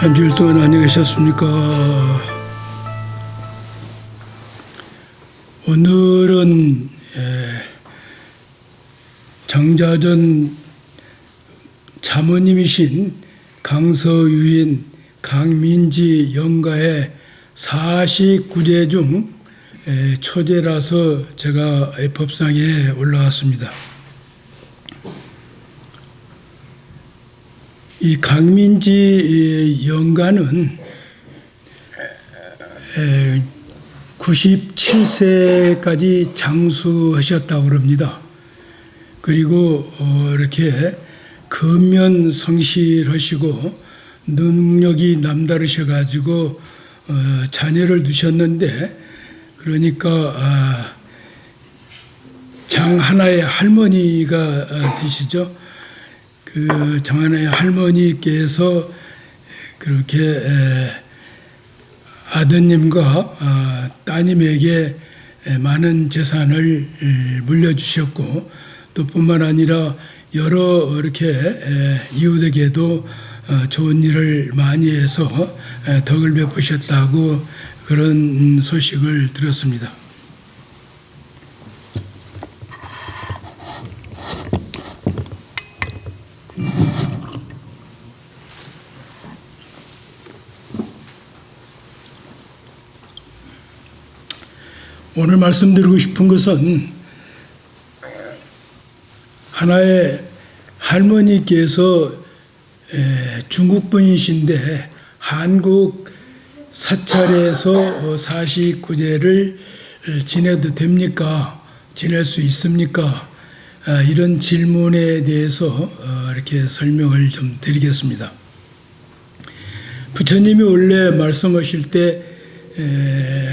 한 주일 동안 안녕히 계셨습니까? 오늘은 정자전 자모님이신 강서유인 강민지 영가의 49제 중 초제라서 제가 법상에 올라왔습니다. 이 강민지 영가는 97세까지 장수하셨다고 합니다. 그리고 이렇게 근면성실하시고 능력이 남다르셔가지고 자녀를 두셨는데, 그러니까 장하나의 할머니가 되시죠. 그 장하나의 할머니께서 그렇게 아드님과 따님에게 많은 재산을 물려주셨고, 또 뿐만 아니라 여러 이렇게 이웃에게도 좋은 일을 많이 해서 덕을 베푸셨다고 그런 소식을 들었습니다. 오늘 말씀드리고 싶은 것은 하나의 할머니께서 중국 분이신데 한국 사찰에서 49제를 지내도 됩니까? 지낼 수 있습니까? 이런 질문에 대해서 이렇게 설명을 좀 드리겠습니다. 부처님이 원래 말씀하실 때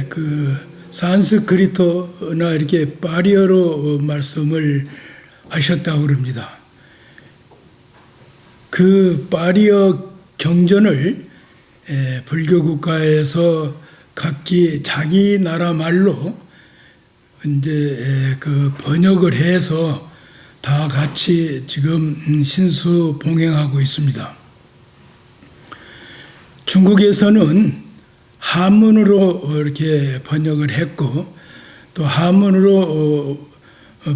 그 산스크리트나 이렇게 파리어로 말씀을 하셨다고 합니다. 그 파리어 경전을 불교 국가에서 각기 자기 나라 말로 이제 그 번역을 해서 다 같이 지금 신수봉행하고 있습니다. 중국에서는 한문으로 이렇게 번역을 했고, 또 한문으로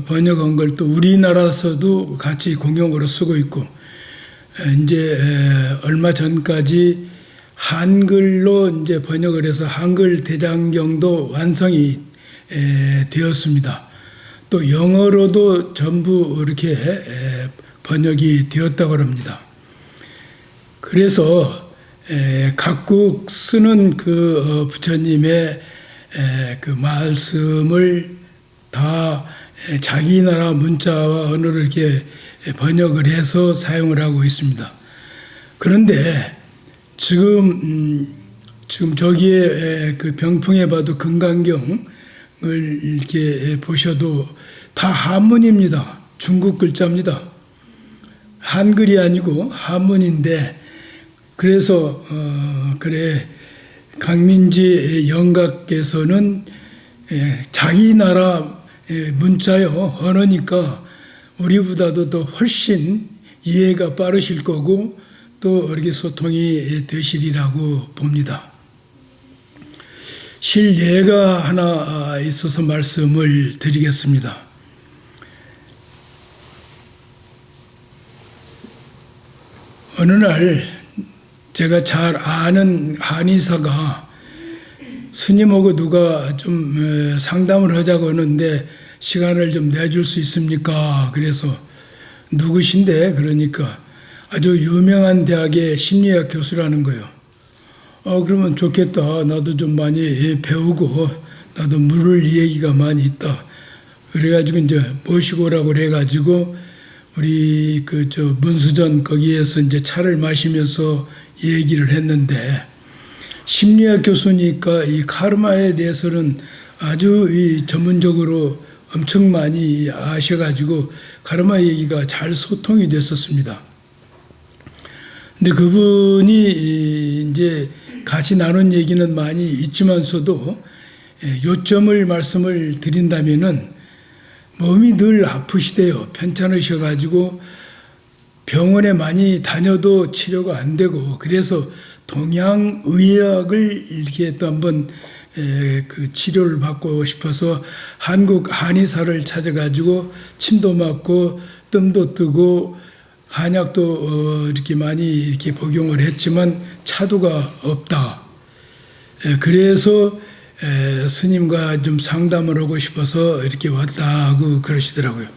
번역한 걸 또 우리나라에서도 같이 공용어로 쓰고 있고, 이제 얼마 전까지 한글로 이제 번역을 해서 한글 대장경도 완성이 되었습니다. 또 영어로도 전부 이렇게 번역이 되었다고 합니다. 그래서 각국 쓰는 그 부처님의 그 말씀을 다 자기 나라 문자와 언어를 이렇게 번역을 해서 사용을 하고 있습니다. 그런데 지금 저기에 그 병풍에 봐도 금강경을 이렇게 보셔도 다 한문입니다. 중국 글자입니다. 한글이 아니고 한문인데, 그래서 그래 강민지 영가께서는 자기 나라 문자요 언어니까 우리보다도 더 훨씬 이해가 빠르실 거고 또 이렇게 소통이 되시리라고 봅니다. 실례가 하나 있어서 말씀을 드리겠습니다. 어느 날 제가 잘 아는 한의사가 스님하고 누가 좀 상담을 하자고 하는데 시간을 좀 내줄 수 있습니까? 그래서 누구신데? 그러니까 아주 유명한 대학의 심리학 교수라는 거예요. 그러면 좋겠다. 나도 좀 많이 배우고 나도 물을 얘기가 많이 있다. 그래가지고 이제 모시고 오라고 그래가지고 우리 문수전 거기에서 이제 차를 마시면서 얘기를 했는데, 심리학 교수니까 이 카르마에 대해서는 아주 이 전문적으로 엄청 많이 아셔가지고 카르마 얘기가 잘 소통이 됐었습니다. 근데 그분이 이제 같이 나눈 얘기는 많이 있지만서도 요점을 말씀을 드린다면은 몸이 늘 아프시대요. 편찮으셔가지고 병원에 많이 다녀도 치료가 안 되고, 그래서 동양의학을 이렇게 또 한번 그 치료를 받고 싶어서 한국 한의사를 찾아가지고 침도 맞고 뜸도 뜨고 한약도 이렇게 많이 이렇게 복용을 했지만 차도가 없다. 그래서 스님과 좀 상담을 하고 싶어서 이렇게 왔다고 그러시더라고요.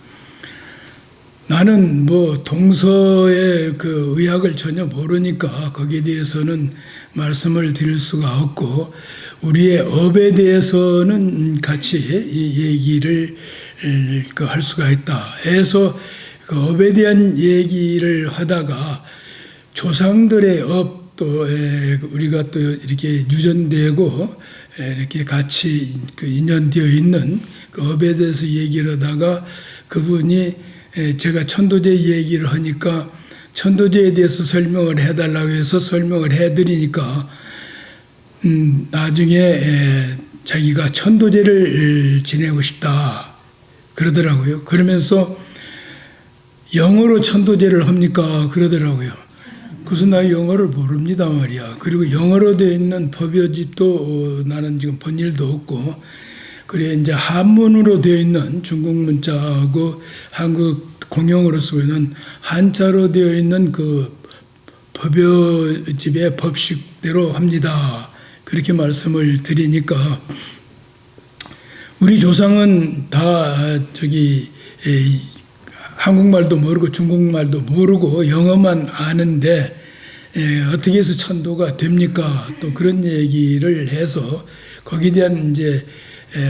나는 뭐 동서의 그 의학을 전혀 모르니까 거기에 대해서는 말씀을 드릴 수가 없고, 우리의 업에 대해서는 같이 이 얘기를 할 수가 있다 해서 그 업에 대한 얘기를 하다가 조상들의 업, 또 우리가 또 이렇게 유전되고 이렇게 같이 그 인연되어 있는 그 업에 대해서 얘기를 하다가 그분이 제가 천도제 얘기를 하니까 천도제에 대해서 설명을 해달라고 해서 설명을 해드리니까 나중에 자기가 천도제를 지내고 싶다 그러더라고요. 그러면서 영어로 천도제를 합니까? 그러더라고요. 그래서 나 영어를 모릅니다 말이야. 그리고 영어로 되어 있는 법요집도 나는 지금 본 일도 없고, 그래 이제 한문으로 되어 있는 중국 문자하고 한국 공용어로 쓰고 있는 한자로 되어 있는 그 법요집의 법식대로 합니다. 그렇게 말씀을 드리니까 우리 조상은 다 한국말도 모르고 중국말도 모르고 영어만 아는데 어떻게 해서 천도가 됩니까? 또 그런 얘기를 해서 거기에 대한 이제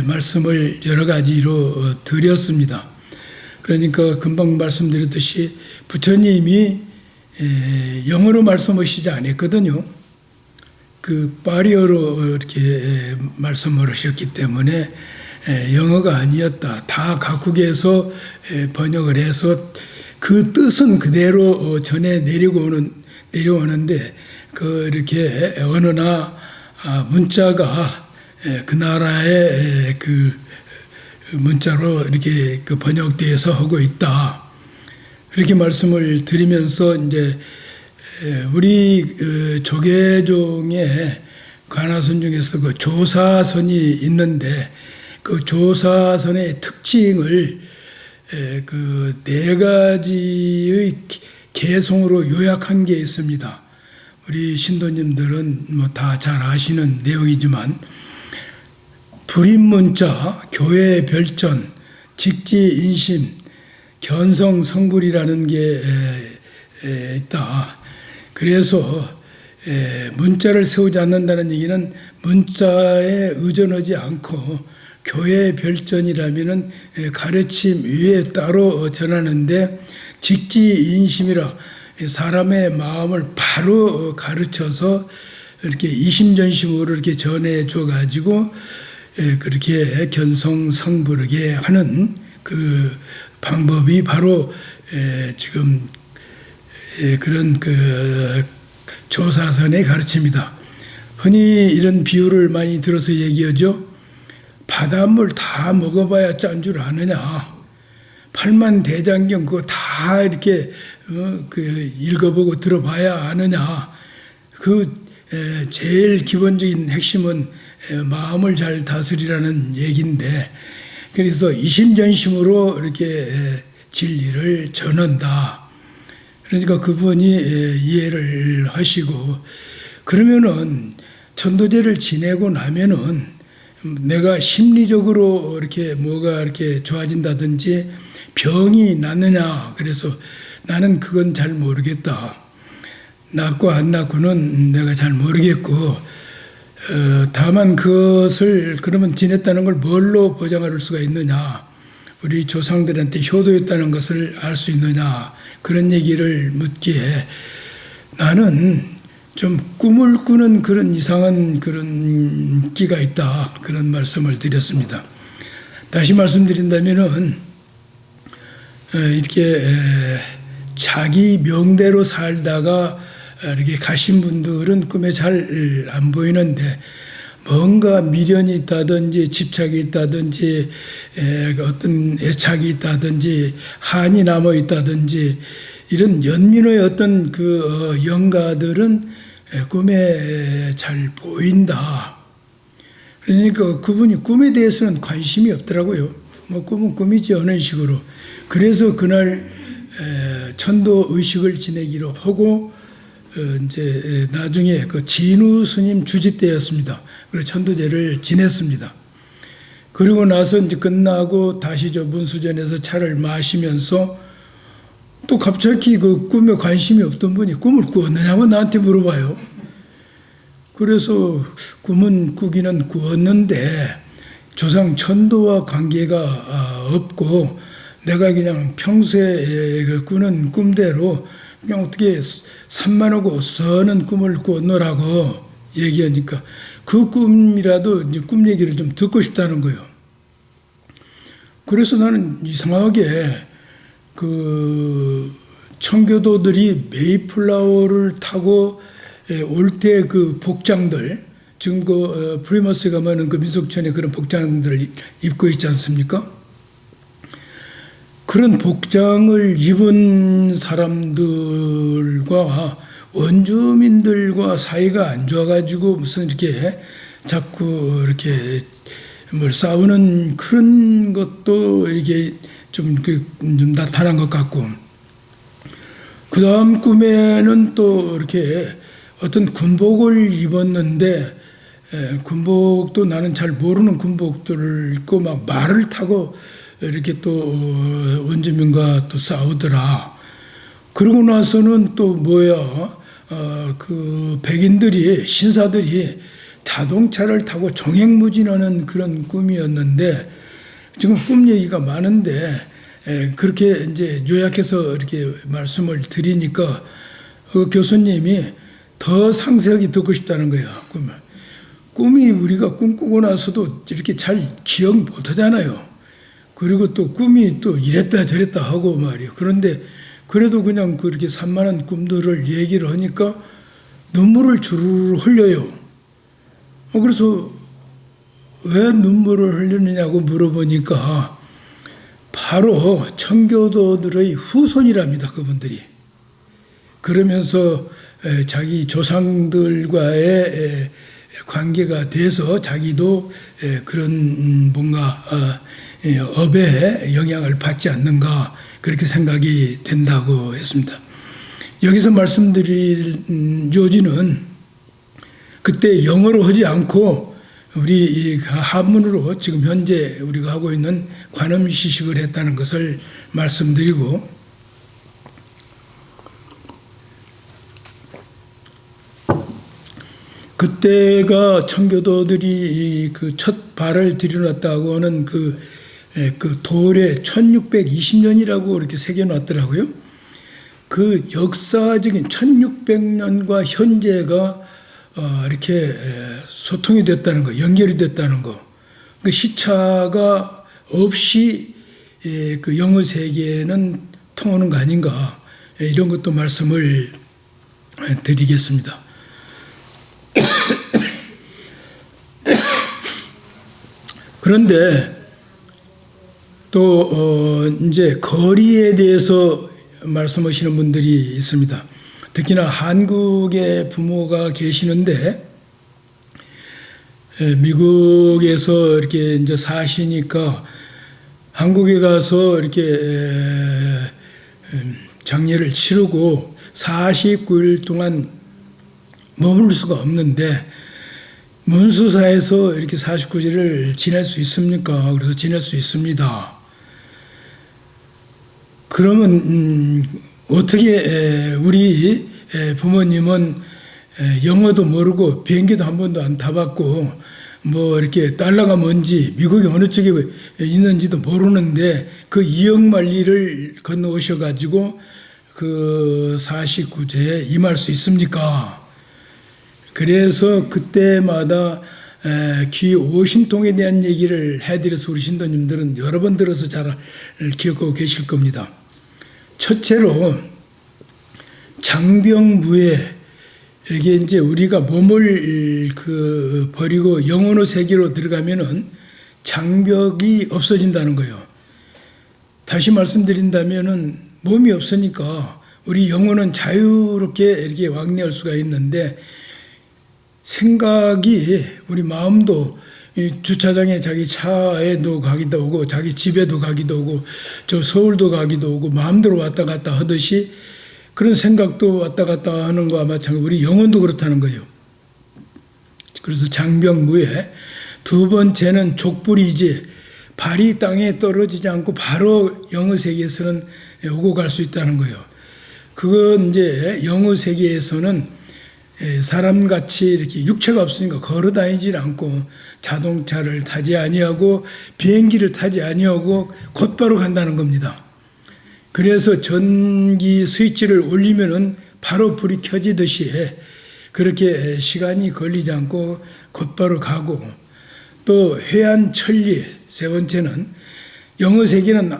말씀을 여러 가지로 드렸습니다. 그러니까 금방 말씀드렸듯이 부처님이 영어로 말씀하시지 않았거든요. 그 파리어로 이렇게 말씀을 하셨기 때문에 영어가 아니었다. 다 각국에서 번역을 해서 그 뜻은 그대로 전해 내려오는데 그 이렇게 언어나 문자가 그 나라의 그 문자로 이렇게 그 번역돼서 하고 있다. 그렇게 말씀을 드리면서 이제 우리 조계종의 관하선 중에서 그 조사선이 있는데 그 조사선의 특징을 그 네 가지의 개성으로 요약한 게 있습니다. 우리 신도님들은 뭐 다 잘 아시는 내용이지만 불임문자, 교회 별전, 직지인심, 견성성불이라는 게 있다. 그래서 문자를 세우지 않는다는 얘기는 문자에 의존하지 않고 교회 별전이라면은 가르침 위에 따로 전하는데, 직지인심이라 사람의 마음을 바로 가르쳐서 이렇게 이심전심으로 이렇게 전해줘 가지고 그렇게 견성성불하게 하는 그 방법이 바로 지금 그런 그 조사선의 가르침이다. 흔히 이런 비유를 많이 들어서 얘기하죠. 바닷물 다 먹어봐야 짠 줄 아느냐. 팔만대장경 그거 다 이렇게 그 읽어보고 들어봐야 아느냐. 그 제일 기본적인 핵심은 마음을 잘 다스리라는 얘기인데, 그래서 이심전심으로 이렇게 진리를 전한다. 그러니까 그분이 이해를 하시고, 그러면은 천도제를 지내고 나면은 내가 심리적으로 이렇게 뭐가 이렇게 좋아진다든지 병이 낫느냐. 그래서 나는 그건 잘 모르겠다. 낫고 안 낫고는 내가 잘 모르겠고, 다만 그것을 그러면 지냈다는 걸 뭘로 보장할 수가 있느냐. 우리 조상들한테 효도했다는 것을 알 수 있느냐. 그런 얘기를 묻기에 나는 좀 꿈을 꾸는 그런 이상한 그런 끼가 있다. 그런 말씀을 드렸습니다. 다시 말씀드린다면은 이렇게 자기 명대로 살다가 이렇게 가신 분들은 꿈에 잘 안 보이는데, 뭔가 미련이 있다든지 집착이 있다든지 어떤 애착이 있다든지 한이 남아 있다든지 이런 연민의 어떤 그 영가들은 꿈에 잘 보인다. 그러니까 그분이 꿈에 대해서는 관심이 없더라고요. 뭐 꿈은 꿈이지 어느 식으로. 그래서 그날 천도 의식을 지내기로 하고 이제 나중에 그 진우 스님 주지 때였습니다. 그래서 천도제를 지냈습니다. 그리고 나서 이제 끝나고 다시 저 문수전에서 차를 마시면서 또 갑자기 그 꿈에 관심이 없던 분이 꿈을 꾸었느냐고 나한테 물어봐요. 그래서 꿈은 꾸기는 꾸었는데 조상 천도와 관계가 없고 내가 그냥 평소에 꾸는 꿈대로 그냥 어떻게 산만하고 서는 꿈을 꾸었노라고 얘기하니까 그 꿈이라도 이제 꿈 얘기를 좀 듣고 싶다는 거예요. 그래서 나는 이상하게 그 청교도들이 메이플라워를 타고 올 때 그 복장들, 지금 그 프리머스에 가면은 그 민속촌에 그런 복장들을 입고 있지 않습니까? 그런 복장을 입은 사람들과 원주민들과 사이가 안 좋아가지고 무슨 이렇게 자꾸 이렇게 뭘 싸우는 그런 것도 이렇게 좀 나타난 것 같고, 그 다음 꿈에는 또 이렇게 어떤 군복을 입었는데, 군복도 나는 잘 모르는 군복들을 입고 막 말을 타고 이렇게 또 원주민과 또 싸우더라. 그러고 나서는 또 그 백인들이, 신사들이 자동차를 타고 종횡무진하는 그런 꿈이었는데, 지금 꿈 얘기가 많은데 그렇게 이제 요약해서 이렇게 말씀을 드리니까 그 교수님이 더 상세하게 듣고 싶다는 거예요. 꿈이 우리가 꿈꾸고 나서도 이렇게 잘 기억 못 하잖아요. 그리고 또 꿈이 또 이랬다 저랬다 하고 말이에요. 그런데 그래도 그냥 그렇게 산만한 꿈들을 얘기를 하니까 눈물을 주르르 흘려요. 그래서 왜 눈물을 흘리느냐고 물어보니까 바로 청교도들의 후손이랍니다. 그분들이. 그러면서 자기 조상들과의 관계가 돼서 자기도 그런 뭔가 업에 영향을 받지 않는가 그렇게 생각이 된다고 했습니다. 여기서 말씀드릴 요지는 그때 영어로 하지 않고 우리 한문으로 지금 현재 우리가 하고 있는 관음시식을 했다는 것을 말씀드리고, 그때가 청교도들이 그 첫 발을 들여놨다고 하는 그 돌에 1620년이라고 이렇게 새겨놨더라고요. 그 역사적인 1600년과 현재가 이렇게 소통이 됐다는 거, 연결이 됐다는 거. 그 시차가 없이 그 영어 세계는 통하는 거 아닌가, 이런 것도 말씀을 드리겠습니다. 그런데 또 이제 거리에 대해서 말씀하시는 분들이 있습니다. 특히나 한국에 부모가 계시는데 미국에서 이렇게 이제 사시니까 한국에 가서 이렇게 장례를 치르고 49일 동안 머물 수가 없는데 문수사에서 이렇게 49일을 지낼 수 있습니까? 그래서 지낼 수 있습니다. 그러면 어떻게 우리 부모님은 영어도 모르고 비행기도 한 번도 안 타봤고 뭐 이렇게 달러가 뭔지 미국이 어느 쪽에 있는지도 모르는데 그 이역만리를 건너오셔가지고 그 49제에 임할 수 있습니까? 그래서 그때마다 귀 오신통에 대한 얘기를 해드려서 우리 신도님들은 여러 번 들어서 잘 기억하고 계실 겁니다. 첫째로 장병무에 이렇게 이제 우리가 몸을 버리고 영혼의 세계로 들어가면은 장벽이 없어진다는 거예요. 다시 말씀드린다면은 몸이 없으니까 우리 영혼은 자유롭게 이렇게 왕래할 수가 있는데 생각이 우리 마음도 이 주차장에 자기 차에도 가기도 오고 자기 집에도 가기도 오고 저 서울도 가기도 오고 마음대로 왔다 갔다 하듯이 그런 생각도 왔다 갔다 하는 거와 마찬가지로 우리 영혼도 그렇다는 거예요. 그래서 장병무에 두 번째는 족불이지 발이 땅에 떨어지지 않고 바로 영의 세계에서는 오고 갈 수 있다는 거예요. 그건 이제 영의 세계에서는 사람같이 이렇게 육체가 없으니까 걸어 다니질 않고 자동차를 타지 아니하고 비행기를 타지 아니하고 곧바로 간다는 겁니다. 그래서 전기 스위치를 올리면은 바로 불이 켜지듯이 그렇게 시간이 걸리지 않고 곧바로 가고 또 회한 천리 세 번째는 영의 세계는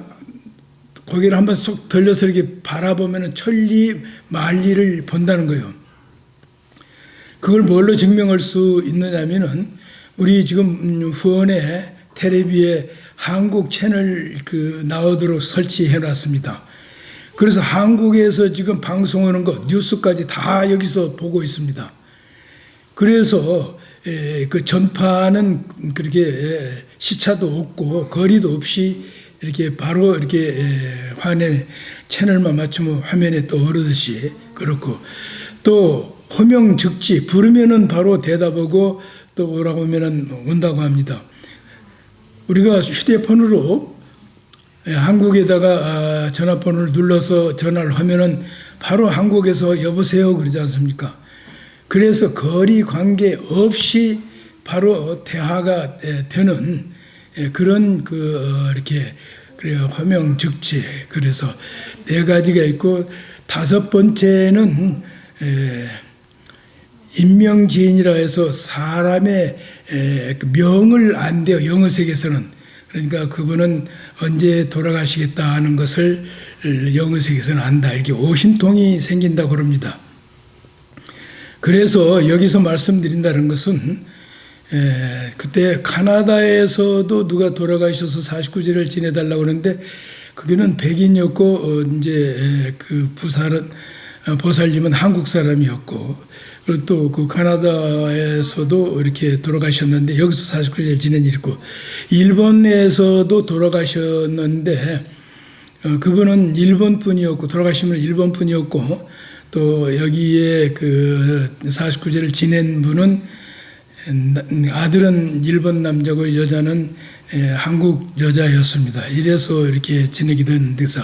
고개를 한번 쏙 들려서 이렇게 바라보면은 천리 만리를 본다는 거예요. 그걸 뭘로 증명할 수 있느냐면은 우리 지금 후원에 텔레비에 한국 채널 나오도록 설치해 놨습니다. 그래서 한국에서 지금 방송하는 거 뉴스까지 다 여기서 보고 있습니다. 그래서 그 전파는 그렇게 시차도 없고 거리도 없이 이렇게 바로 이렇게 화면에 채널만 맞추면 화면에 떠오르듯이 그렇고 또 호명즉지 부르면은 바로 대답하고 또 오라고 하면은 온다고 합니다. 우리가 휴대폰으로 한국에다가 전화번호를 눌러서 전화를 하면은 바로 한국에서 여보세요 그러지 않습니까? 그래서 거리 관계 없이 바로 대화가 되는 그런 이렇게 그래요. 호명즉지. 그래서 네 가지가 있고 다섯 번째는 인명지인이라 해서 사람의 명을 안 돼요. 영의 세계에서는. 그러니까 그분은 언제 돌아가시겠다 하는 것을 영의 세계에서는 안다. 이렇게 오신통이 생긴다고 그럽니다. 그래서 여기서 말씀드린다는 것은 그때 카나다에서도 누가 돌아가셔서 49제를 지내달라고 그러는데 그게는 백인이었고 이제 그 보살님은 한국 사람이었고 그리고 또 그 카나다에서도 이렇게 돌아가셨는데 여기서 49제를 지낸 일이 있고 일본에서도 돌아가셨는데 그분은 일본 분이었고 돌아가시면 일본 분이었고 또 여기에 그 49제를 지낸 분은 아들은 일본 남자고 여자는 한국 여자였습니다. 이래서 이렇게 지내기도 했는데 그래서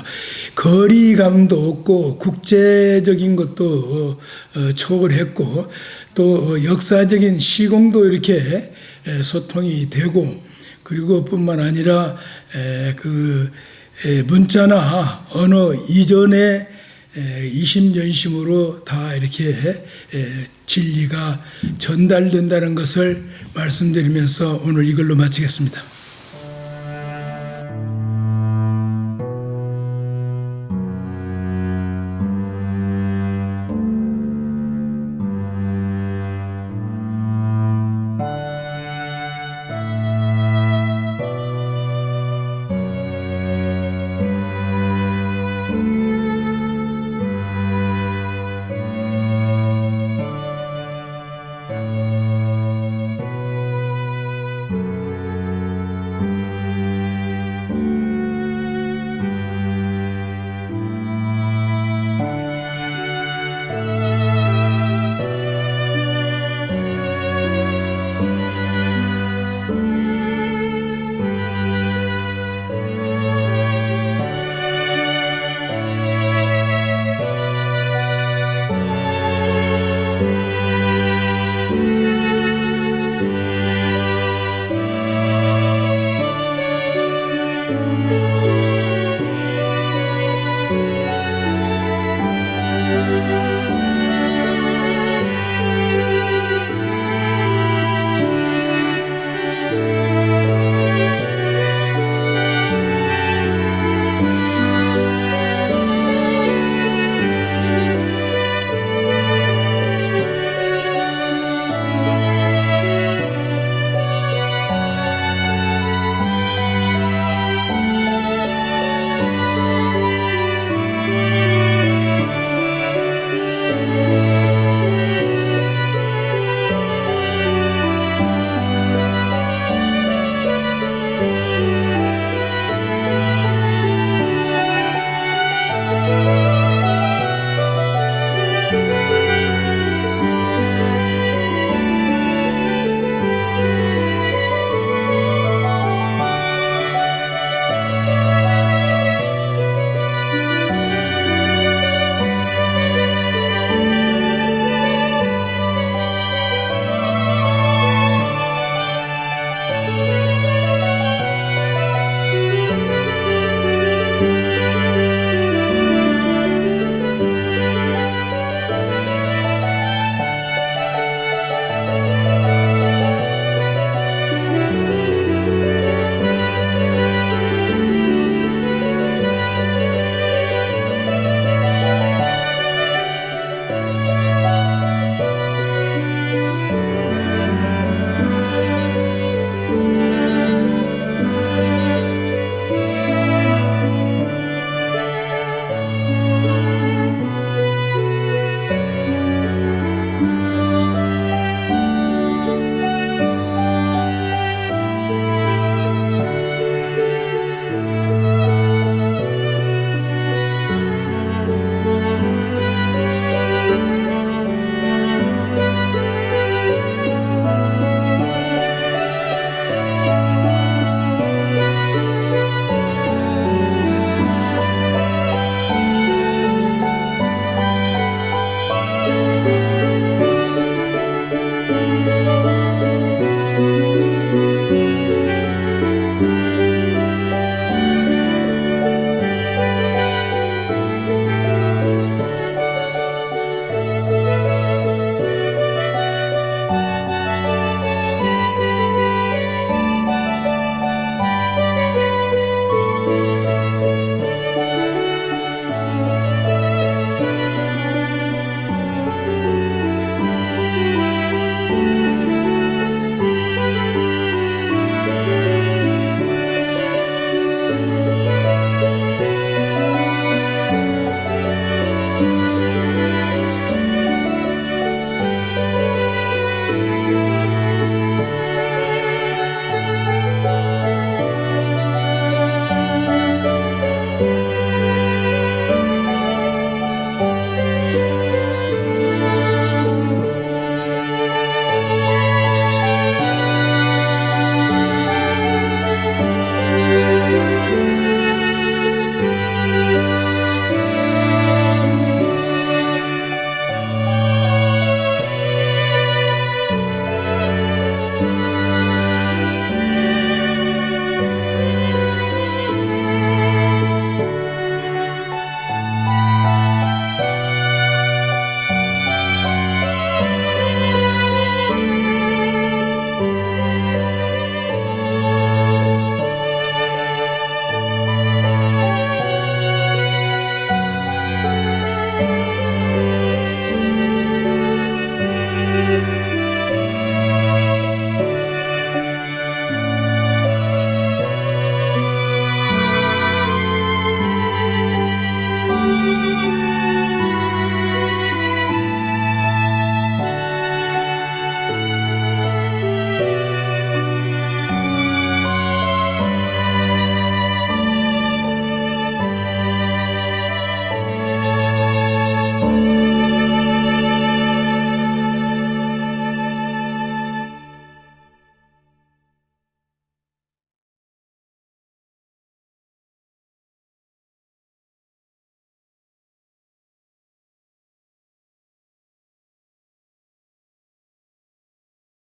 거리감도 없고 국제적인 것도 초월했고 또 역사적인 시공도 이렇게 소통이 되고 그리고 뿐만 아니라 그 문자나 언어 이전에 이심전심으로 다 이렇게 진리가 전달된다는 것을 말씀드리면서 오늘 이걸로 마치겠습니다.